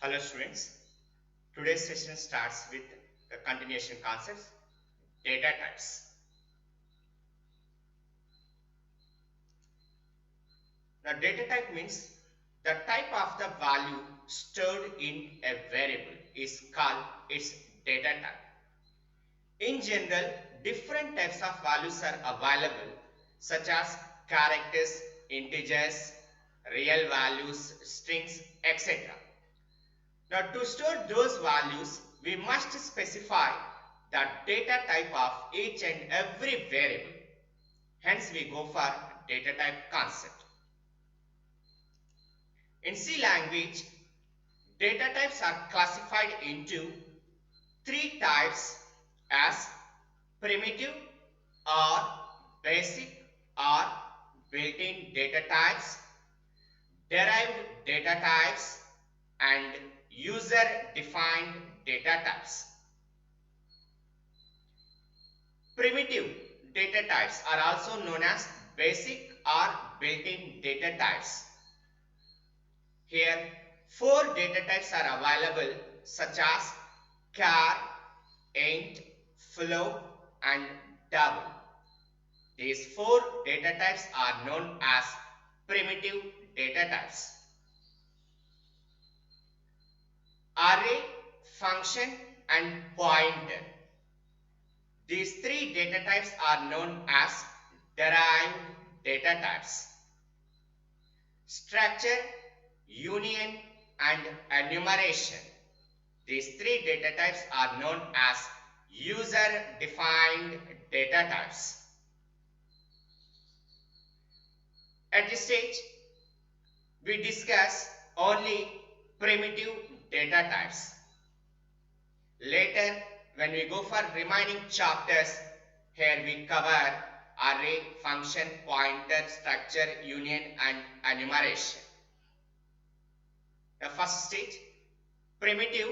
Hello students, today's session starts with the continuation concepts, data types. Now data type means the type of the value stored in a variable is called its data type. In general, different types of values are available such as characters, integers, real values, strings, etc. Now to store those values, we must specify the data type of each and every variable. Hence we go for data type concept. In C language, data types are classified into three types as primitive or basic or built-in data types, derived data types, and user-defined data types. Primitive data types are also known as basic or built-in data types. Here, four data types are available such as char, int, float, and double. These four data types are known as primitive data types. Array, function, and pointer. These three data types are known as derived data types. Structure, union, and enumeration. These three data types are known as user-defined data types. At this stage, we discuss only primitive data types. Later, when we go for remaining chapters, here we cover array, function, pointer, structure, union, and enumeration. The first stage, primitive,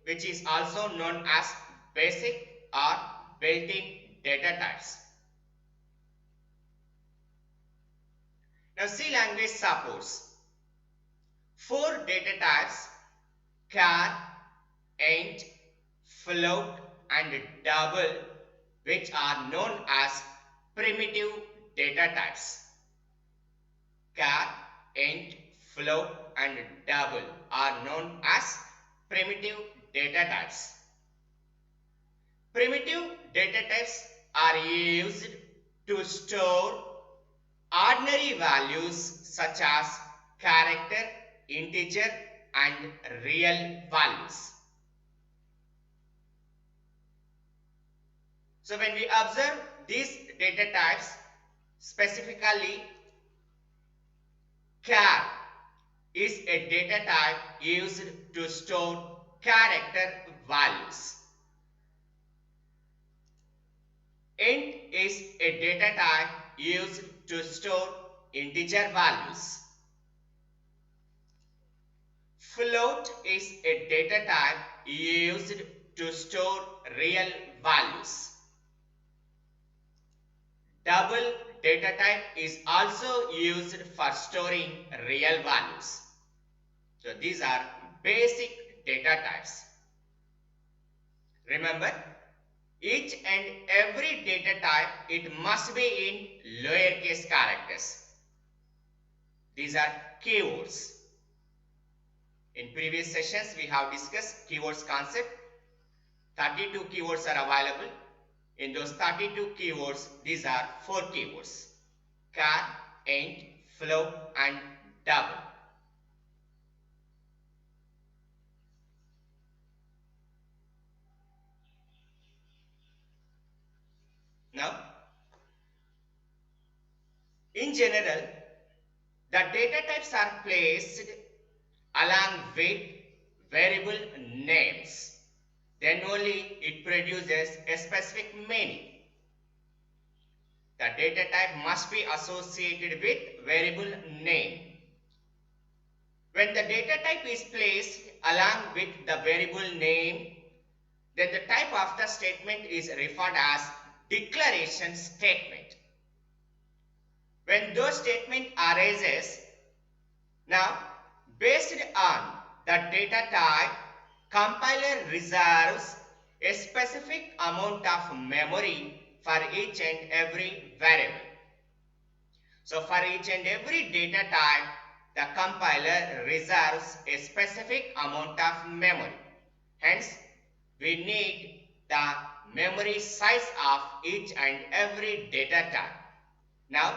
which is also known as basic or built-in data types. Now C language supports four data types: char, int, float, and double, which are known as primitive data types. Char, int, float, and double are known as primitive data types. Primitive data types are used to store ordinary values such as character, integer, and real values. So when we observe these data types, specifically char is a data type used to store character values. Int is a data type used to store integer values. Float is a data type used to store real values. Double data type is also used for storing real values. So these are basic data types. Remember, each and every data type, it must be in lowercase characters. These are keywords. In previous sessions, we have discussed keywords concept. 32 keywords are available. In those 32 keywords, these are four keywords: char, int, float, and double. Now, in general, the data types are placed along with variable names. Then only it produces a specific meaning. The data type must be associated with variable name. When the data type is placed along with the variable name, then the type of the statement is referred as declaration statement. When those statement arises, now based on the data type, compiler reserves a specific amount of memory for each and every variable. So for each and every data type, the compiler reserves a specific amount of memory. Hence, we need the memory size of each and every data type. Now,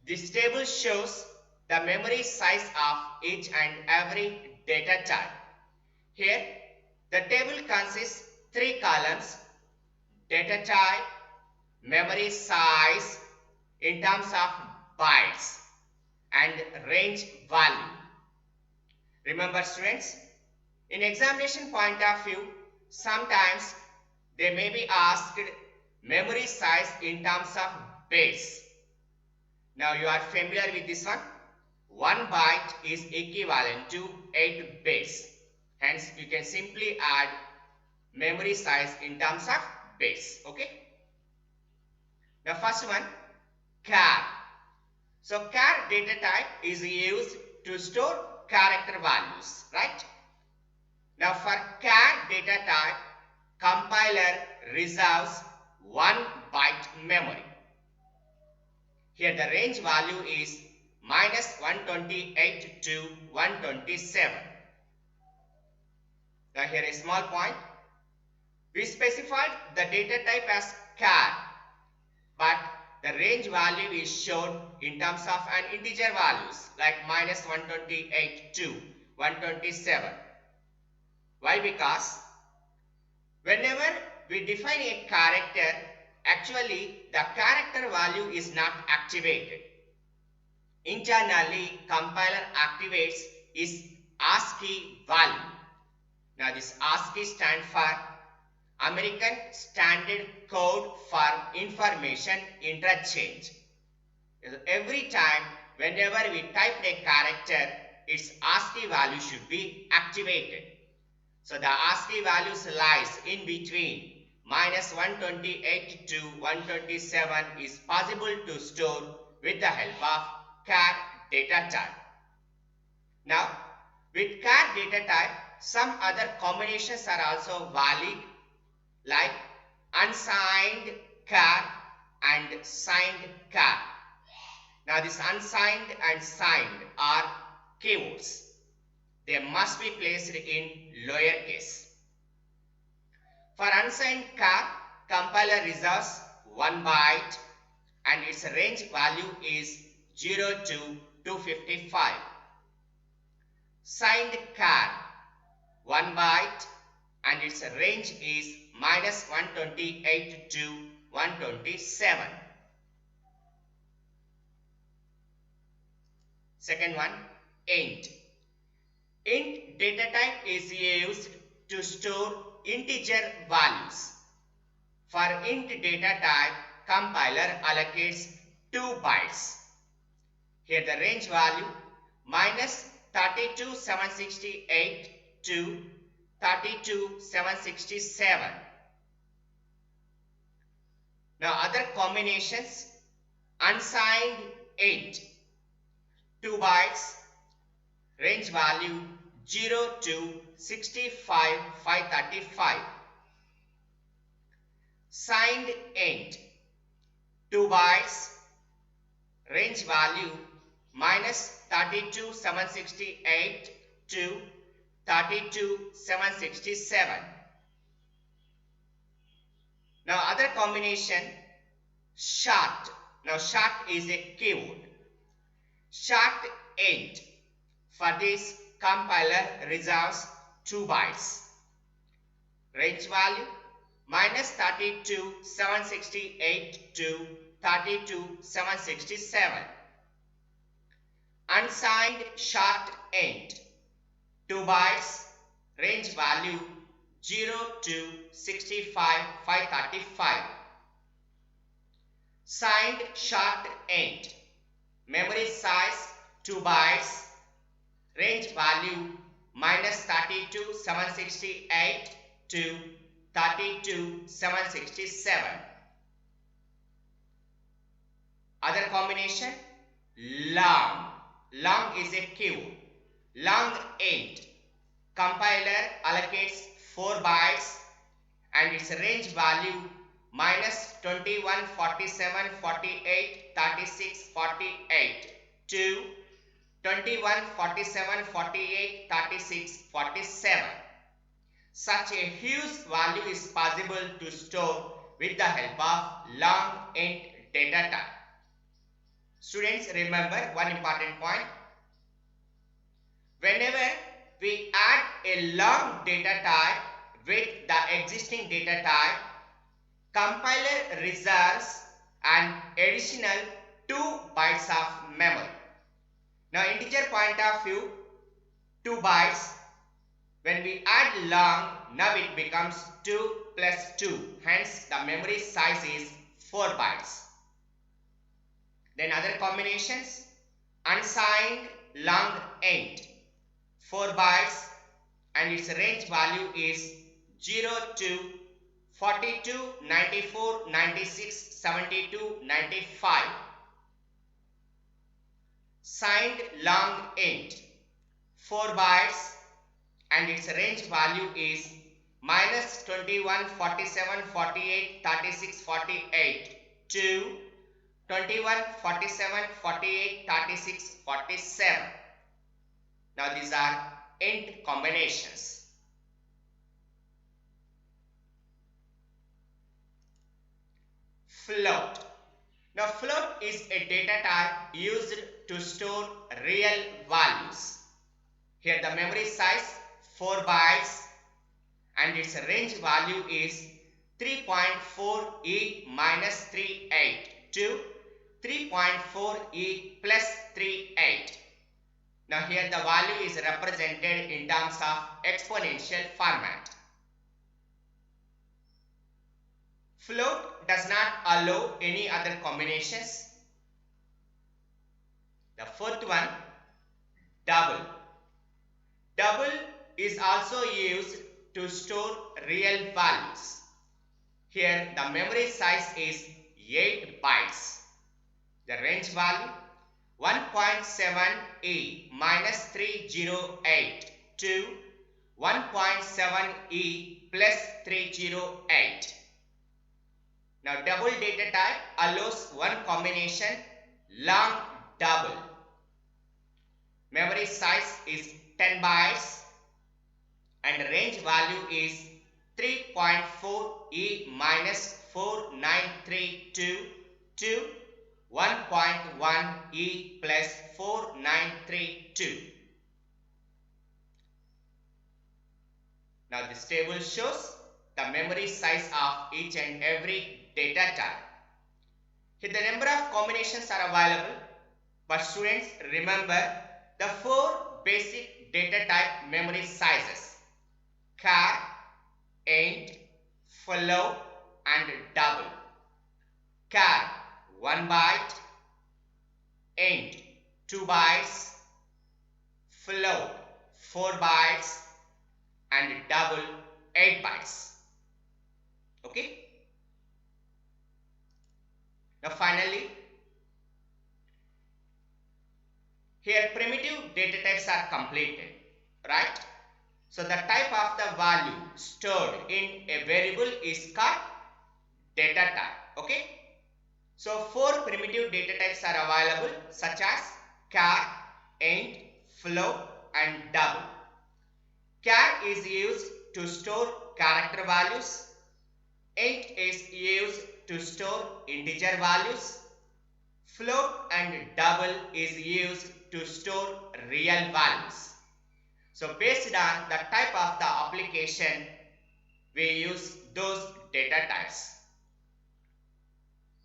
this table shows the memory size of each and every data type. Here, the table consists 3 columns: data type, memory size in terms of bytes, and range value. Remember students, in examination point of view, sometimes they may be asked memory size in terms of base. Now you are familiar with this one. 1 byte is equivalent to 8 base. Hence you can simply add memory size in terms of base. Okay. Now first one, char. So char data type is used to store character values, right? Now for char data type, compiler reserves 1 byte memory. Here the range value is -128 to 127. Now here a small point. We specified the data type as char, but the range value is shown in terms of an integer values like -128 to 127. Why? Because whenever we define a character, actually the character value is not activated. Internally, compiler activates is ASCII value. Now this ASCII stands for American Standard Code for Information Interchange. Every time whenever we type a character, its ASCII value should be activated. So the ASCII values lies in between -128 to 127 is possible to store with the help of char data type. Now with char data type, some other combinations are also valid, like unsigned char and signed char. Now this unsigned and signed are keywords. They must be placed in lowercase. For unsigned char, compiler reserves 1 byte and its range value is 0 to 255. Signed char, 1 byte and its range is -128 to 127. Second one, int. Int data type is used to store integer values. For int data type, compiler allocates 2 bytes. Here the range value -32768 to 32767. Now other combinations, unsigned int, 2 bytes, range value 0 to 65535. Signed int, 2 bytes, range value -32768 to 32767. Now other combination, short. Now short is a keyword. Short int. For this, compiler reserves 2 bytes. Range value -32768 to 32767. Unsigned short int, 2 bytes, range value 0 to 65535. Signed short int, memory size 2 bytes, range value -32768 to 32767. Other combination, long. Long is a keyword. Long int. compiler allocates 4 bytes and its range value minus 21, 47, 48, 36, 48 to 21, 47, 48, 36, 47. Such a huge value is possible to store with the help of long int data type. Students, remember one important point. Whenever we add a long data type with the existing data type, compiler reserves an additional 2 bytes of memory. Now, integer point of view, 2 bytes. When we add long, now it becomes 2 plus 2. Hence, the memory size is 4 bytes. Then other combinations, unsigned long int, 4 bytes, and its range value is 0 to 42, 94, 96, 72, 95. Signed long int, 4 bytes, and its range value is minus 21, 47, 48, 36, 48 to 21, 47, 48, 36, 47. Now these are int combinations. Float. Now float is a data type used to store real values. Here the memory size 4 bytes and its range value is 3.4e minus 38 to 3.4e plus 38. Now here the value is represented in terms of exponential format. Float does not allow any other combinations. The fourth one, double. Double is also used to store real values. Here the memory size is 8 bytes. The range value 1.7e minus 308 to 1.7e plus 308. Now double data type allows one combination, long double. Memory size is 10 bytes and range value is 3.4e minus 4932 to 1.1e plus 4932. Now this table shows the memory size of each and every data type. Here the number of combinations are available, but students remember the 4 basic data type memory sizes: char, int, float and double. Char 1 byte, int 2 bytes, float 4 bytes and double 8 bytes. Okay. Now finally, here primitive data types are completed, right? So the type of the value stored in a variable is called data type. Okay. So 4 primitive data types are available, such as char, int, float and double. Char is used to store character values. Int is used to store integer values. Float and double is used to store real values. So based on the type of the application, we use those data types.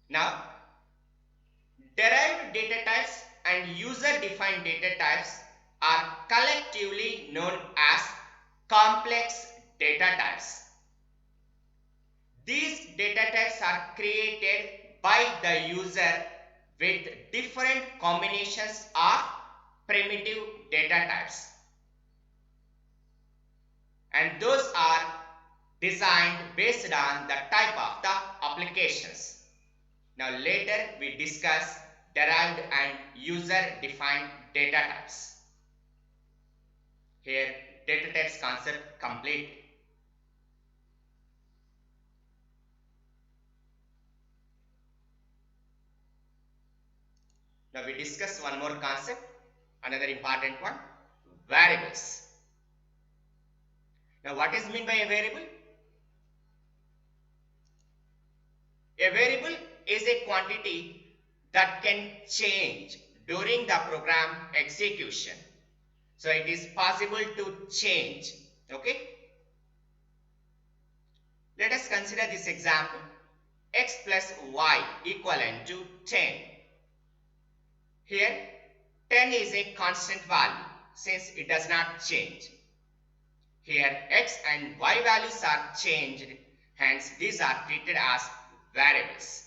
Now, derived data types and user-defined data types are collectively known as complex data types. These data types are created by the user with different combinations of primitive data types, and those are designed based on the type of the applications. Now later we discuss derived and user defined data types. Here data types concept complete. Now we discuss one more concept, another important one, variables. Now what is meant by a variable? A variable is a quantity that can change during the program execution. So it is possible to change. Okay. Let us consider this example. X plus y equivalent to 10. Here 10 is a constant value since it does not change. Here x and y values are changed, hence these are treated as variables.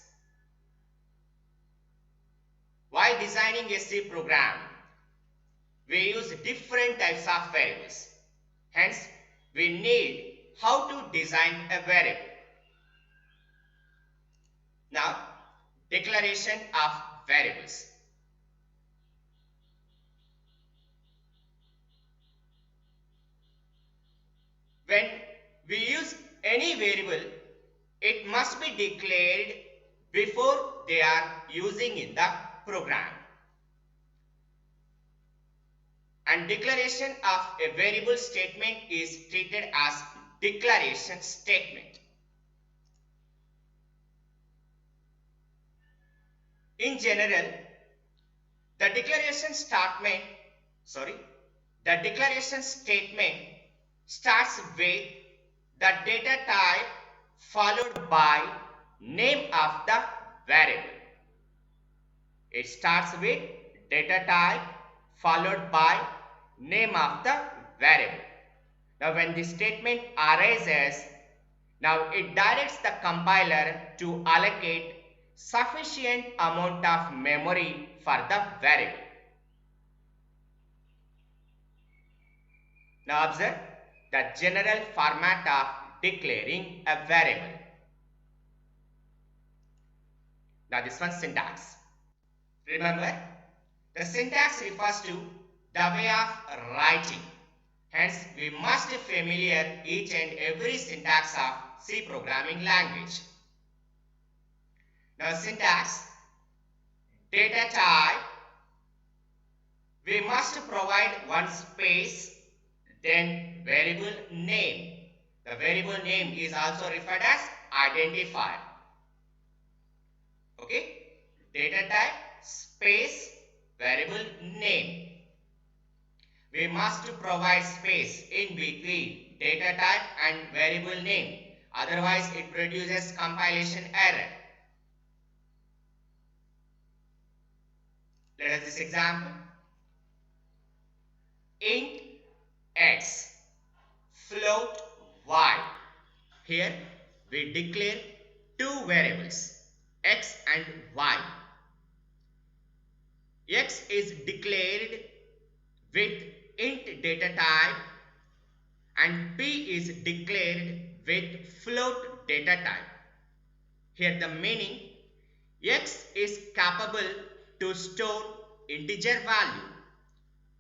While designing a C program, we use different types of variables. Hence, we need how to design a variable. Now, declaration of variables. When we use any variable, it must be declared before they are using in the program. And declaration of a variable statement is treated as declaration statement. In general, the declaration statement starts with the data type followed by name of the variable. It starts with data type followed by name of the variable. Now when the statement arises, now it directs the compiler to allocate sufficient amount of memory for the variable. Now observe the general format of declaring a variable. Now this one syntax. Remember, the syntax refers to the way of writing. Hence, we must be familiar each and every syntax of C programming language. Now syntax, data type, we must provide one space, then variable name. The variable name is also referred as identifier. Okay, data type space variable name. We must provide space in between data type and variable name, otherwise it produces compilation error. Let us this example. Int x, float y. Here we declare two variables, x and y. X is declared with int data type and p is declared with float data type. Here the meaning, x is capable to store integer value,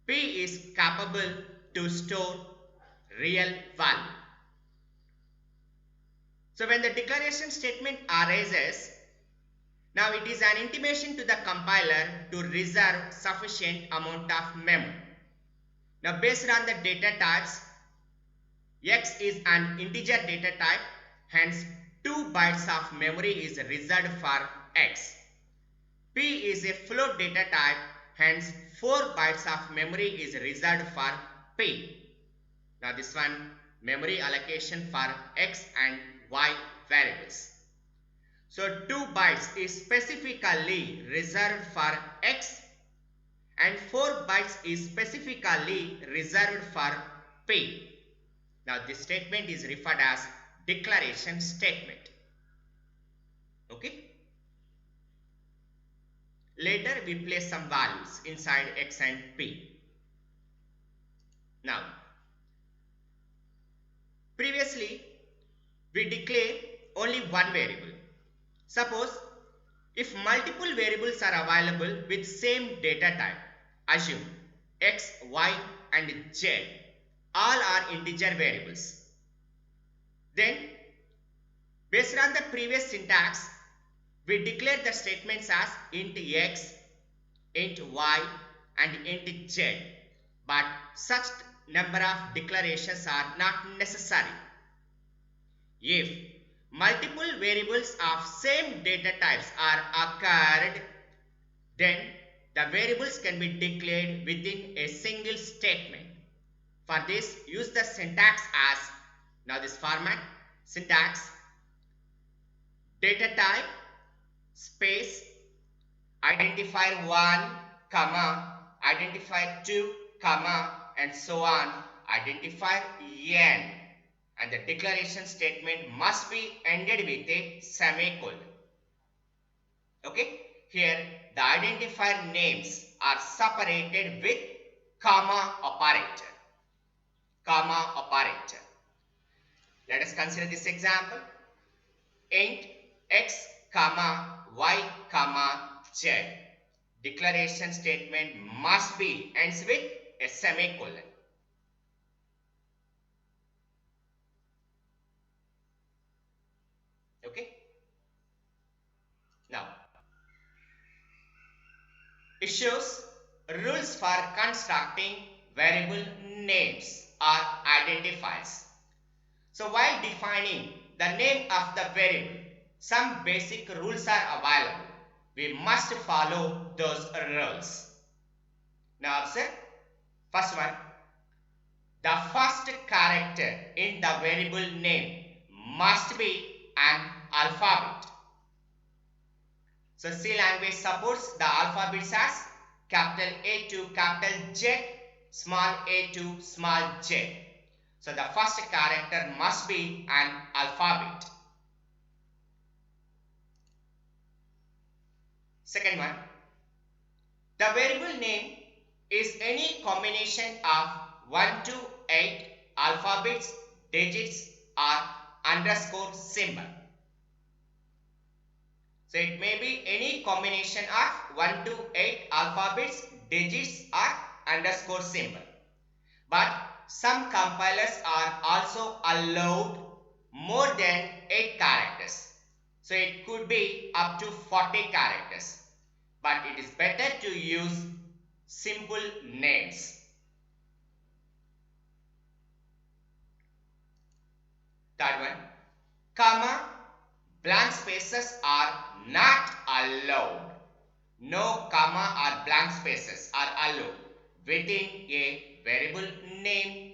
p is capable to store real value. So when the declaration statement arises, now it is an intimation to the compiler to reserve sufficient amount of memory. Now based on the data types, x is an integer data type, hence 2 bytes of memory is reserved for x. P is a float data type, hence 4 bytes of memory is reserved for P. Now this one, memory allocation for x and y variables. So 2 bytes is specifically reserved for x and 4 bytes is specifically reserved for P. Now this statement is referred as declaration statement. Okay. Later we place some values inside x and p. Now, previously we declare only one variable. Suppose if multiple variables are available with same data type, assume x, y and z. all are integer variables. Then, based on the previous syntax, we declare the statements as int x, int y and int z. But such number of declarations are not necessary. If multiple variables of same data types are occurred, then the variables can be declared within a single statement. For this, use the syntax as, now this format, syntax, data type, space, identifier 1, comma, identifier 2, comma, and so on, identifier n. And the declaration statement must be ended with a semicolon. Okay, here the identifier names are separated with comma operator. Comma operator. Let us consider this example. Int x comma y comma z. Declaration statement must be ends with a semicolon. Okay. Now, it shows rules for constructing variable names or identifiers. So while defining the name of the variable, some basic rules are available. We must follow those rules. Now observe, first one, the first character in the variable name must be an alphabet. So C language supports the alphabets as capital A to capital Z, small a to small z. So the first character must be an alphabet. Second one, the variable name is any combination of 1 to 8 alphabets, digits or underscore symbol. So it may be any combination of 1 to 8 alphabets, digits or underscore symbol. But some compilers are also allowed more than 8 characters. So it could be up to 40 characters. But it is better to use simple names. Third one, comma, blank spaces are not allowed. No comma or blank spaces are allowed within a variable name.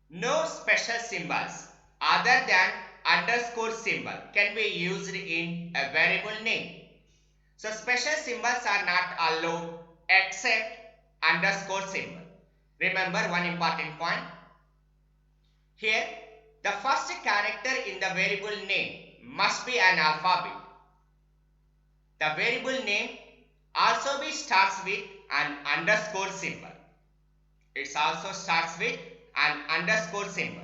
No special symbols other than underscore symbol can be used in a variable name. So special symbols are not allowed except underscore symbol. Remember one important point. Here, the first character in the variable name must be an alphabet. The variable name also starts with an underscore symbol. It also starts with an underscore symbol.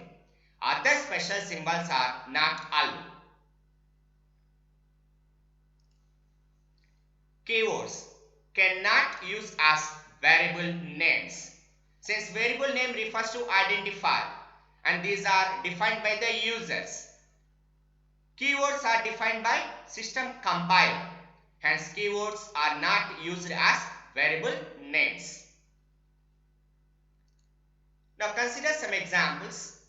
Other special symbols are not allowed. Keywords cannot use as variable names. Since variable name refers to identifier and these are defined by the users. Keywords are defined by system compiler. Hence keywords are not used as variable names. Now consider some examples.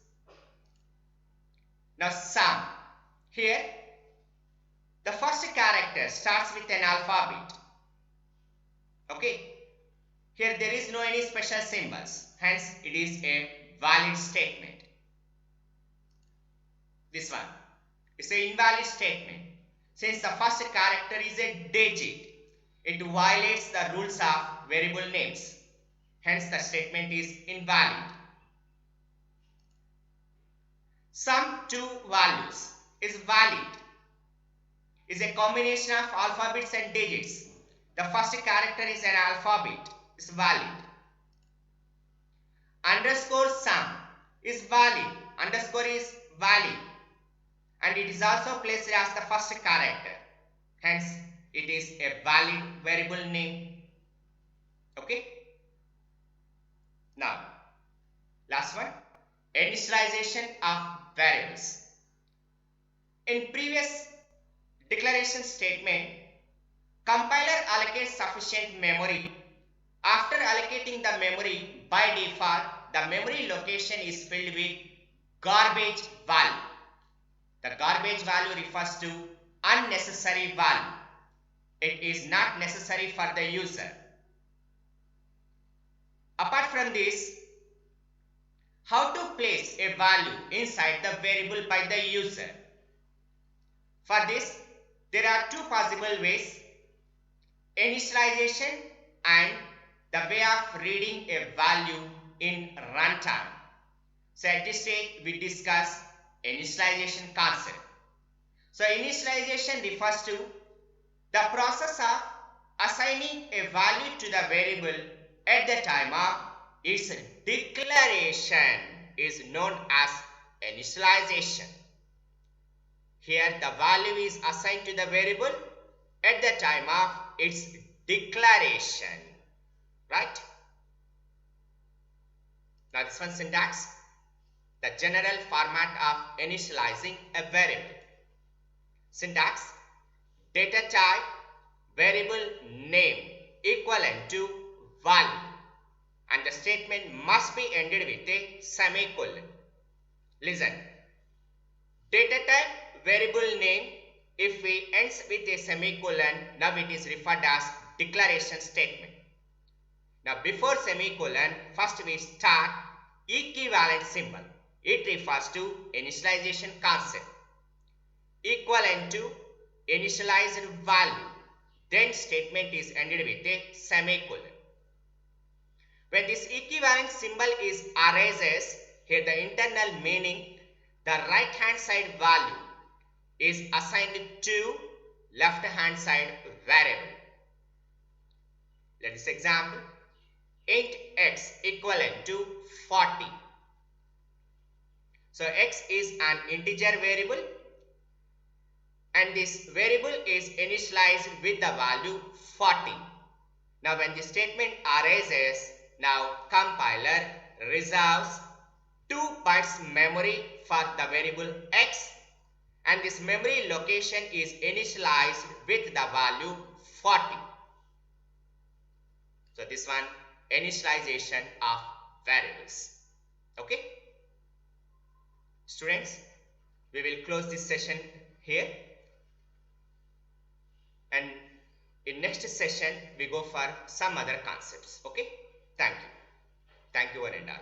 Now sum. Here the first character starts with an alphabet. Okay. Here there is no any special symbols. Hence it is a valid statement. This one. It's an invalid statement. Since the first character is a digit, it violates the rules of variable names. Hence the statement is invalid. Sum two values is valid. Is a combination of alphabets and digits. The first character is an alphabet. Is valid. Underscore sum is valid. Underscore is valid. And it is also placed as the first character. Hence, it is a valid variable name. Okay. Now, last one, initialization of variables. In previous declaration statement, compiler allocates sufficient memory. After allocating the memory, by default, the memory location is filled with garbage value. The garbage value refers to unnecessary value. It is not necessary for the user. Apart from this, how to place a value inside the variable by the user. For this, there are two possible ways: initialization and the way of reading a value in runtime. So at this stage, we discuss initialization concept. So initialization refers to the process of assigning a value to the variable at the time of its declaration is known as initialization. Here the value is assigned to the variable at the time of its declaration, right? Now this one syntax, the general format of initializing a variable. Syntax, data type variable name equivalent to value, and the statement must be ended with a semicolon. Listen, data type variable name, if we ends with a semicolon, now it is referred as declaration statement. Now before semicolon, first we start equivalent symbol. It refers to initialization concept. Equivalent to initialized value, then statement is ended with a semicolon. When this equivalent symbol is arises, here the internal meaning, the right hand side value is assigned to left hand side variable. Let us example, int x equivalent to 40. So x is an integer variable and this variable is initialized with the value 40. Now when the statement arises, now compiler reserves 2 bytes memory for the variable x, and this memory location is initialized with the value 40. So this one, initialization of variables. Okay, students, we will close this session here, and in next session we go for some other concepts. Okay, thank you one and all.